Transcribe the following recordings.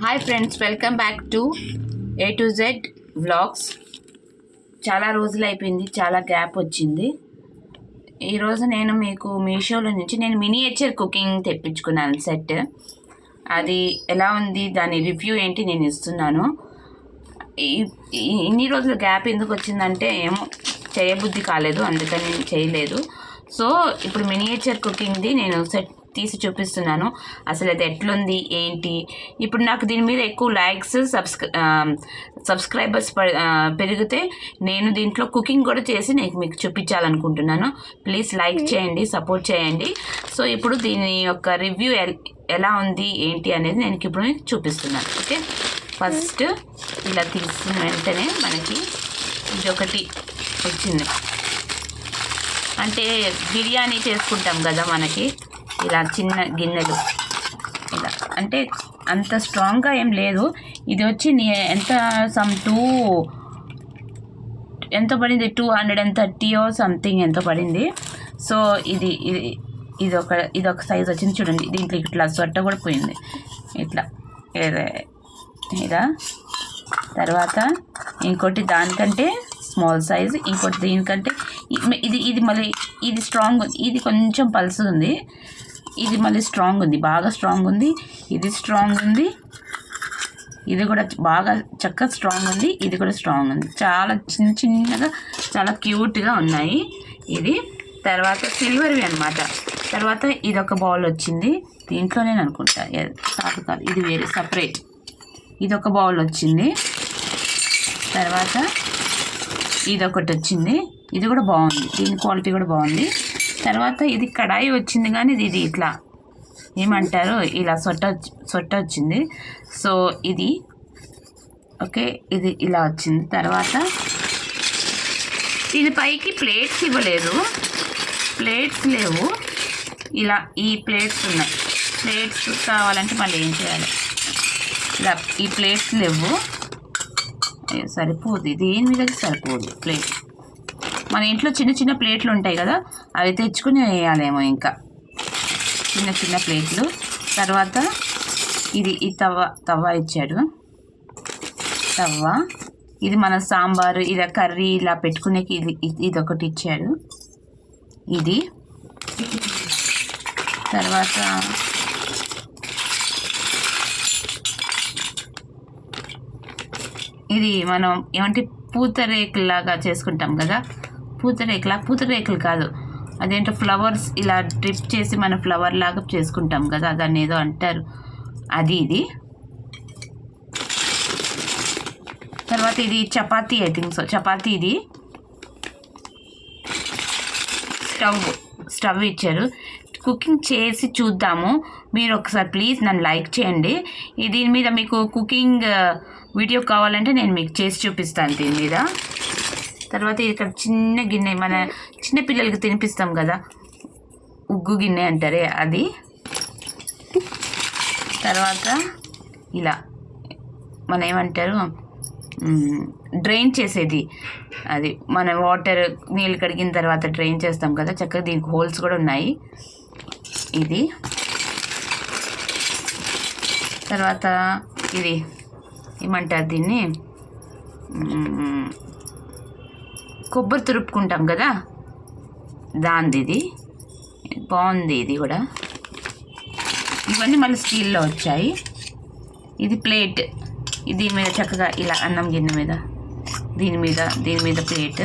Hi friends, welcome back to A to Z vlogs. చాలా రోజులు అయిపోయింది, చాలా గ్యాప్ వచ్చింది. ఈరోజు నేను మీకు మీషోలో నుంచి మినియేచర్ కుకింగ్ తెప్పించుకున్నాను సెట్. అది ఎలా ఉంది, దాని రివ్యూ ఏంటి నేను ఇస్తున్నాను. ఇన్ని రోజులు గ్యాప్ ఎందుకు వచ్చిందంటే ఏమో చేయబుద్ధి కాలేదు, అందుకని నేను చేయలేదు. సో ఇప్పుడు మినియేచర్ కుకింగ్ది నేను సెట్ తీసి చూపిస్తున్నాను. అసలు అది ఎట్లుంది ఏంటి. ఇప్పుడు నాకు దీని మీద ఎక్కువ లైక్స్ సబ్స్క్రైబర్స్ పెరిగితే నేను దీంట్లో కుకింగ్ కూడా చేసి నేను మీకు చూపించాలనుకుంటున్నాను. ప్లీజ్ లైక్ చేయండి, సపోర్ట్ చేయండి. సో ఇప్పుడు దీని యొక్క రివ్యూ ఎలా ఉంది ఏంటి అనేది నేను ఇప్పుడు మీకు చూపిస్తున్నాను. ఓకే, ఫస్ట్ ఇలా తీసిన వెంటనే మనకి ఇదొకటి వచ్చింది. అంటే బిర్యానీ చేసుకుంటాం కదా, మనకి ఇలా చిన్న గిన్నెలు ఇలా, అంటే అంత స్ట్రాంగ్గా ఏం లేదు. ఇది వచ్చి ఎంత ఎంత పడింది, 230 సంథింగ్ ఎంత పడింది. సో ఇది ఒక సైజ్ వచ్చింది చూడండి. దీంట్లో ఇట్లా సొట్ట కూడా పోయింది ఇట్లా ఇలా. తర్వాత ఇంకోటి దానికంటే స్మాల్ సైజ్, ఇంకోటి దీనికంటే ఇది మళ్ళీ ఇది స్ట్రాంగ్ ఉంది. ఇది కొంచెం పల్స్ ఉంది, ఇది మళ్ళీ స్ట్రాంగ్ ఉంది, బాగా స్ట్రాంగ్ ఉంది. ఇది స్ట్రాంగ్ ఉంది, ఇది కూడా బాగా చక్కగా స్ట్రాంగ్ ఉంది, ఇది కూడా స్ట్రాంగ్ ఉంది. చాలా చిన్నగా చాలా క్యూట్గా ఉన్నాయి ఇది. తర్వాత సిల్వర్వి అనమాట. తర్వాత ఇదొక బౌల్ వచ్చింది, దీంట్లో నేను అనుకుంటా కాదు, ఇది వేరే సపరేట్. ఇదొక బౌల్ వచ్చింది. తర్వాత ఇదొకటి వచ్చింది, ఇది కూడా బాగుంది, దీని క్వాలిటీ కూడా బాగుంది. తర్వాత ఇది కడాయి వచ్చింది, కానీ ఇది ఇట్లా ఏమంటారు, ఇలా సొట్ట వచ్చింది. సో ఇది ఓకే, ఇది ఇలా వచ్చింది. తర్వాత ఇది పైకి ప్లేట్స్ ఇవ్వలేదు, ప్లేట్స్ లేవు. ఇలా ఈ ప్లేట్స్ ఉన్నాయి. ప్లేట్స్ కావాలంటే మళ్ళీ ఏం చేయాలి, ఇలా ఈ ప్లేట్స్ లేవు, సరిపోదు, దేని మీద సరిపోదు ప్లేట్. మన ఇంట్లో చిన్న చిన్న ప్లేట్లు ఉంటాయి కదా, అవి తెచ్చుకుని వేయాలేమో, ఇంకా చిన్న చిన్న ప్లేట్లు. తర్వాత ఈ తవ్వ ఇచ్చాడు. తవ్వ ఇది మన సాంబారు ఇలా కర్రీ ఇలా పెట్టుకునేకి ఇది ఒకటి ఇచ్చాడు. ఇది తర్వాత ఇది మనం ఏమంటే పూతరేకులాగా చేసుకుంటాం కదా, పూతరేకులు కాదు, అదేంటో ఫ్లవర్స్ ఇలా డ్రిప్ చేసి మనం ఫ్లవర్ లాగా చేసుకుంటాం కదా, దాన్ని ఏదో అంటారు, అది ఇది. తర్వాత ఇది chapati, I think so chapati. ఇది స్టవ్ ఇచ్చారు. కుకింగ్ చేసి చూద్దాము. మీరు ఒకసారి ప్లీజ్ నన్ను లైక్ చేయండి. దీని మీద మీకు కుకింగ్ వీడియో కావాలంటే నేను మీకు చేసి చూపిస్తాను దీని మీద. తర్వాత ఇక్కడ చిన్న గిన్నె, మన చిన్న పిల్లలకి తినిపిస్తాం కదా, ఉగ్గు గిన్నె అంటారే అది. తర్వాత ఇలా మన ఏమంటారు, డ్రైన్ చేసేది, అది మన వాటర్ నీళ్ళు కడిగిన తర్వాత డ్రైన్ చేస్తాం కదా, చక్కగా దీనికి హోల్స్ కూడా ఉన్నాయి. ఇది తర్వాత ఇది ఏమంటారు దీన్ని, కొబ్బరి తురుపుకుంటాం కదా దాంది. ఇది బాగుంది, ఇది కూడా. ఇవన్నీ మళ్ళీ స్టీల్లో వచ్చాయి. ఇది ప్లేట్, ఇది మీద చక్కగా ఇలా అన్నం గిన్నె మీద దీని మీద ప్లేట్.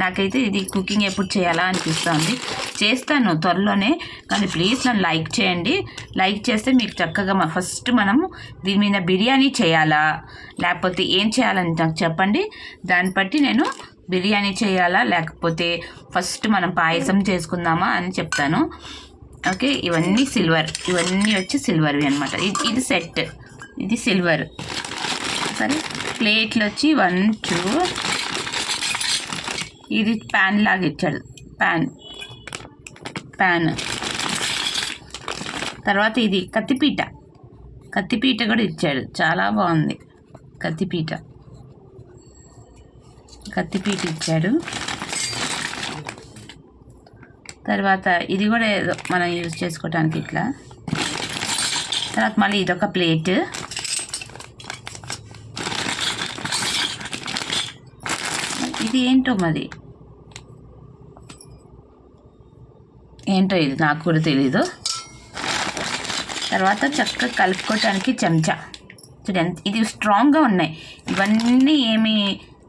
నాకైతే ఇది కుకింగ్ ఎప్పుడు చేయాలా అనిపిస్తుంది. చేస్తాను త్వరలోనే, కానీ ప్లీజ్ నన్ను లైక్ చేయండి. లైక్ చేస్తే మీకు చక్కగా ఫస్ట్ మనము దీని మీద బిర్యానీ చేయాలా లేకపోతే ఏం చేయాలని నాకు చెప్పండి. దాన్ని బట్టి నేను బిర్యానీ చేయాలా లేకపోతే ఫస్ట్ మనం పాయసం చేసుకుందామా అని చెప్తాను. ఓకే, ఇవన్నీ సిల్వర్, ఇవన్నీ వచ్చి సిల్వర్వి అనమాట. ఇది సెట్, ఇది సిల్వర్. సరే, ప్లేట్లు వచ్చి 1 2. ఇది ప్యాన్ లాగా ఇచ్చాడు, ప్యాన్. తర్వాత ఇది కత్తిపీట కూడా ఇచ్చాడు, చాలా బాగుంది. కత్తిపీట ఇచ్చాడు. తర్వాత ఇది కూడా ఏదో మనం యూజ్ చేసుకోవడానికి ఇట్లా. తర్వాత మళ్ళీ ఇదొక ప్లేట్, ఇది ఏంటో మరి, ఏంటో ఇది నాకు కూడా తెలీదు. తర్వాత చక్కగా కలుపుకోవటానికి చెంచా. చూడండి ఇది స్ట్రాంగ్గా ఉన్నాయి ఇవన్నీ, ఏమి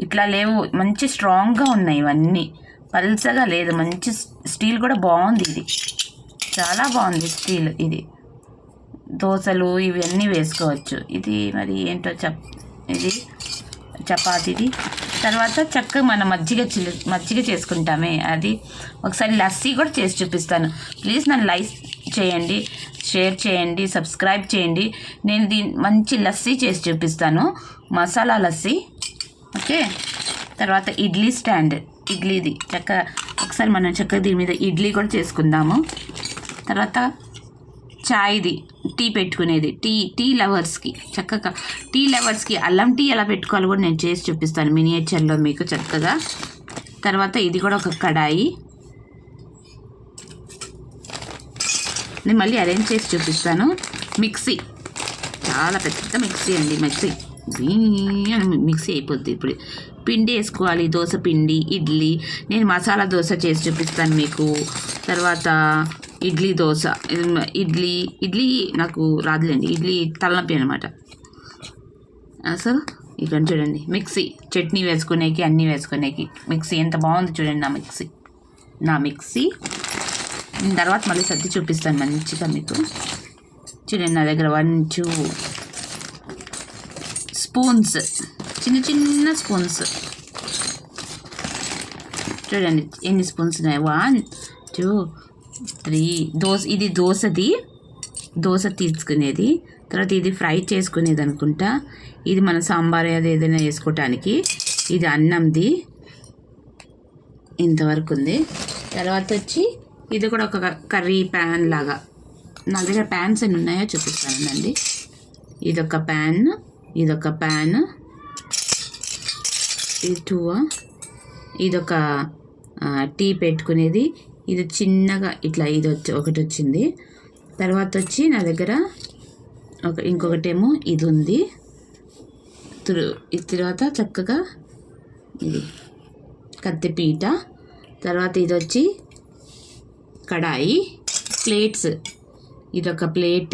ఇట్లా లేవు, మంచి స్ట్రాంగ్గా ఉన్నాయి ఇవన్నీ, పల్చగా లేదు. మంచి స్టీల్ కూడా బాగుంది, ఇది చాలా బాగుంది స్టీల్. ఇది దోశలు ఇవన్నీ వేసుకోవచ్చు. ఇది మరి ఏంటో ఇది చపాతీది. తర్వాత చక్కగా మనం మజ్జిగ చేసుకుంటామే అది. ఒకసారి లస్సీ కూడా చేసి చూపిస్తాను. ప్లీజ్ నన్ను లైక్ చేయండి, షేర్ చేయండి, సబ్స్క్రైబ్ చేయండి. నేను మంచి లస్సీ చేసి చూపిస్తాను, మసాలా లస్సీ. ఓకే. తర్వాత ఇడ్లీ స్టాండ్, ఇడ్లీది చక్కగా ఒకసారి మనం చక్కగా దీని మీద ఇడ్లీ కూడా చేసుకుందాము. తర్వాత చాయ్ది, టీ పెట్టుకునేది, టీ లవర్స్కి చక్కగా, టీ లవర్స్కి అల్లం టీ ఎలా పెట్టుకోవాలో కూడా నేను చేసి చూపిస్తాను మినియేచర్లో మీకు చక్కగా. తర్వాత ఇది కూడా ఒక కడాయి, నేను మళ్ళీ అరేంజ్ చేసి చూపిస్తాను. మిక్సీ, చాలా పెద్ద మిక్సీ అండి, మిక్సీ అయిపోద్ది. ఇప్పుడు పిండి వేసుకోవాలి, దోశ పిండి, ఇడ్లీ. నేను మసాలా దోశ చేసి చూపిస్తాను మీకు. తర్వాత ఇడ్లీ దోశ, ఇడ్లీ నాకు రాదులేండి, ఇడ్లీ తలనొప్పి అనమాట. సో ఇక్కడ చూడండి మిక్సీ, చట్నీ వేసుకునేకి అన్నీ వేసుకునేకి మిక్సీ ఎంత బాగుంది చూడండి నా మిక్సీ. తర్వాత మళ్ళీ సర్ది చూపిస్తాను మంచిగా మీకు. చూడండి నా దగ్గర 1 2 స్పూన్స్, చిన్న స్పూన్స్. చూడండి ఎన్ని స్పూన్స్ ఉన్నాయి, 1 2 3. ఇది దోశ తీసుకునేది. తర్వాత ఇది ఫ్రై చేసుకునేది అనుకుంటా. ఇది మన సాంబార్ అది ఏదైనా వేసుకోవటానికి. ఇది అన్నంది, ఇంతవరకు ఉంది. తర్వాత వచ్చి ఇది కూడా ఒక కర్రీ ప్యాన్ లాగా. నా దగ్గర ప్యాన్స్ ఎన్ని ఉన్నాయో చూపిస్తానండి. ఇదొక ప్యాన్, ఇది 2. ఇదొక టీ పెట్టుకునేది. ఇది చిన్నగా ఇట్లా ఇది ఒకటి వచ్చింది. తర్వాత వచ్చి నా దగ్గర ఇంకొకటేమో ఇది ఉంది. తర్వాత చక్కగా ఇది కత్తిపీట. తర్వాత ఇది వచ్చి కడాయి, ప్లేట్స్. ఇదొక ప్లేట్.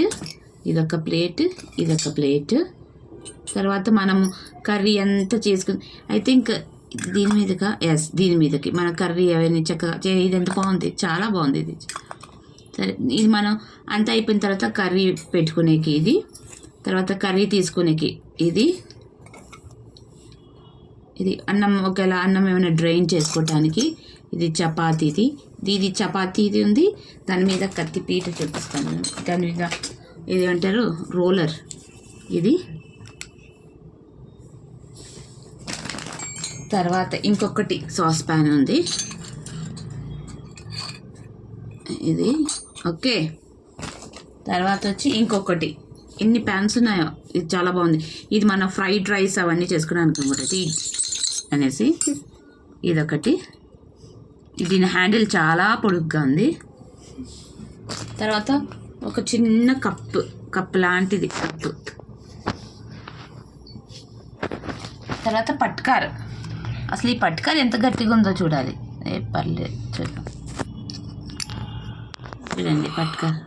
తర్వాత మనం కర్రీ అంతా చేసుకుని ఐ థింక్ దీని మీదకి మన కర్రీ అవన్నీ చక్కగా ఇది ఎంత బాగుంది, చాలా బాగుంది ఇది. సరే, ఇది మనం అంతా అయిపోయిన తర్వాత కర్రీ పెట్టుకునేకి ఇది. తర్వాత కర్రీ తీసుకునేకి ఇది అన్నం, ఒకవేళ అన్నం ఏమైనా డ్రైన్ చేసుకోవటానికి. ఇది చపాతీది, చపాతీది ఉంది. దాని మీద కత్తిపీట చూపిస్తాను. దాని మీద ఇది అంటారు రోలర్. ఇది తర్వాత ఇంకొకటి సాస్ ప్యాన్ ఉంది ఇది. ఓకే. తర్వాత వచ్చి ఇంకొకటి, ఎన్ని ప్యాన్స్ ఉన్నాయో, ఇది చాలా బాగుంది. ఇది మన ఫ్రైడ్ రైస్ అవన్నీ చేసుకున్నాను అనుకుంటే అనేసి ఇదొకటి. దీని హ్యాండిల్ చాలా పొడుగ్గా ఉంది. తర్వాత ఒక చిన్న కప్ లాంటిది కప్పు. తర్వాత పట్కార్. అసలు ఈ పట్కార్ ఎంత గట్టిగా ఉందో చూడాలి. పర్లేదు చూద్దాం. చూడండి పట్కార్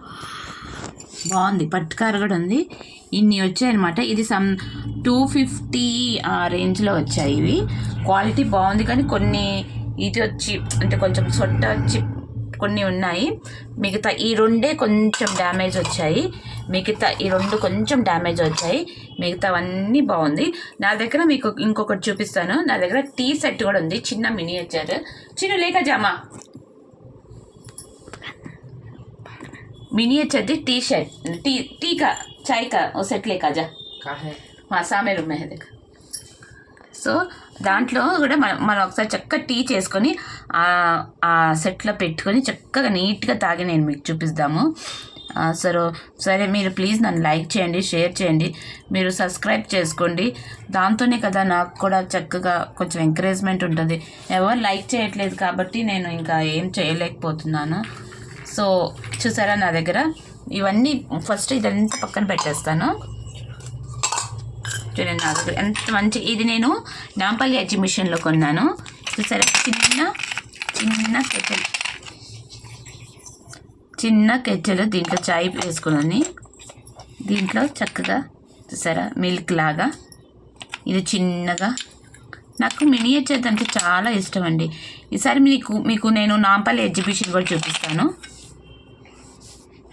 బాగుంది, పట్కార్ కూడా ఉంది. ఇన్ని వచ్చాయన్నమాట. ఇది 250 ఆ రేంజ్లో వచ్చాయి ఇవి. క్వాలిటీ బాగుంది, కానీ కొన్ని ఇది వచ్చి అంటే కొంచెం సొట్ట వచ్చి కొన్ని ఉన్నాయి. మిగతా ఈ రెండే కొంచెం డ్యామేజ్ వచ్చాయి. మిగతావన్నీ బాగుంది. నా దగ్గర మీకు ఇంకొకటి చూపిస్తాను. నా దగ్గర టీ సెట్ కూడా ఉంది, చిన్న మినియేచర్. చిన్న లేక జామా मिनिएचर दी टी शर्ट टी का चाय का वो सेट लेकर जा हाँ सामे रूम में है देख సో దాంట్లో కూడా మనం ఒకసారి చక్కగా టీ చేసుకొని ఆ సెట్లో పెట్టుకొని చక్కగా నీట్గా తాగి నేను మీకు చూపిస్తాము. సరే మీరు ప్లీజ్ నన్ను లైక్ చేయండి, షేర్ చేయండి, మీరు సబ్స్క్రైబ్ చేసుకోండి. దాంతోనే కదా నాకు కూడా చక్కగా కొంచెం ఎంకరేజ్మెంట్ ఉంటుంది. ఎవరు లైక్ చేయట్లేదు కాబట్టి నేను ఇంకా ఏం చేయలేకపోతున్నాను. సో చూసారా నా దగ్గర ఇవన్నీ ఫస్ట్ ఇదంతా పక్కన పెట్టేస్తాను. చూడండి నా దగ్గర ఎంత మంచి ఇది నేను నాంపల్లి ఎగ్జిబిషన్లో కొన్నాను. చూసారా చిన్న కెచ్చలు దీంట్లో చాయ్ వేసుకుని దీంట్లో చక్కగా చూసారా మిల్క్ లాగా ఇది చిన్నగా నాకు మినియేచర్ అంటే చాలా ఇష్టం అండి. ఈసారి మీకు నేను నాంపల్లి ఎగ్జిబిషన్ కూడా చూపిస్తాను.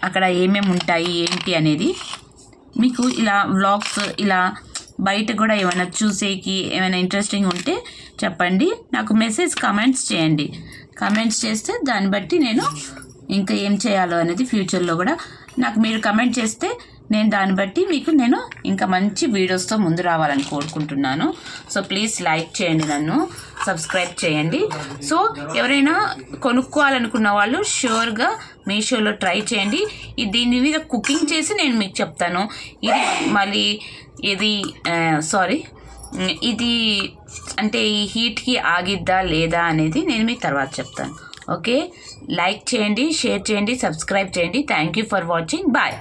అక్కడ ఏమేమి ఉంటాయి ఏంటి అనేది మీకు ఇలా వ్లాగ్స్ ఇలా బయట కూడా ఏమైనా చూసేకి ఏమైనా ఇంట్రెస్టింగ్ ఉంటే చెప్పండి. నాకు కామెంట్స్ చేయండి. కామెంట్స్ చేస్తే దాన్ని బట్టి నేను ఇంకా ఏం చేయాలో అనేది ఫ్యూచర్లో కూడా నాకు మీరు కమెంట్ చేస్తే నేను దాన్ని బట్టి నేను ఇంకా మంచి వీడియోస్తో ముందు రావాలని కోరుకుంటున్నాను. సో ప్లీజ్ లైక్ చేయండి, నన్ను సబ్స్క్రైబ్ చేయండి. సో ఎవరైనా కొనుక్కోవాలనుకున్న వాళ్ళు షూర్గా మీషోలో ట్రై చేయండి. దీని మీద కుకింగ్ చేసి నేను మీకు చెప్తాను. ఇది అంటే ఈ హీట్కి ఆగిద్దా లేదా అనేది నేను మీకు తర్వాత చెప్తాను. ఓకే, లైక్ చేయండి, షేర్ చేయండి, సబ్స్క్రైబ్ చేయండి. Thank you for watching. Bye.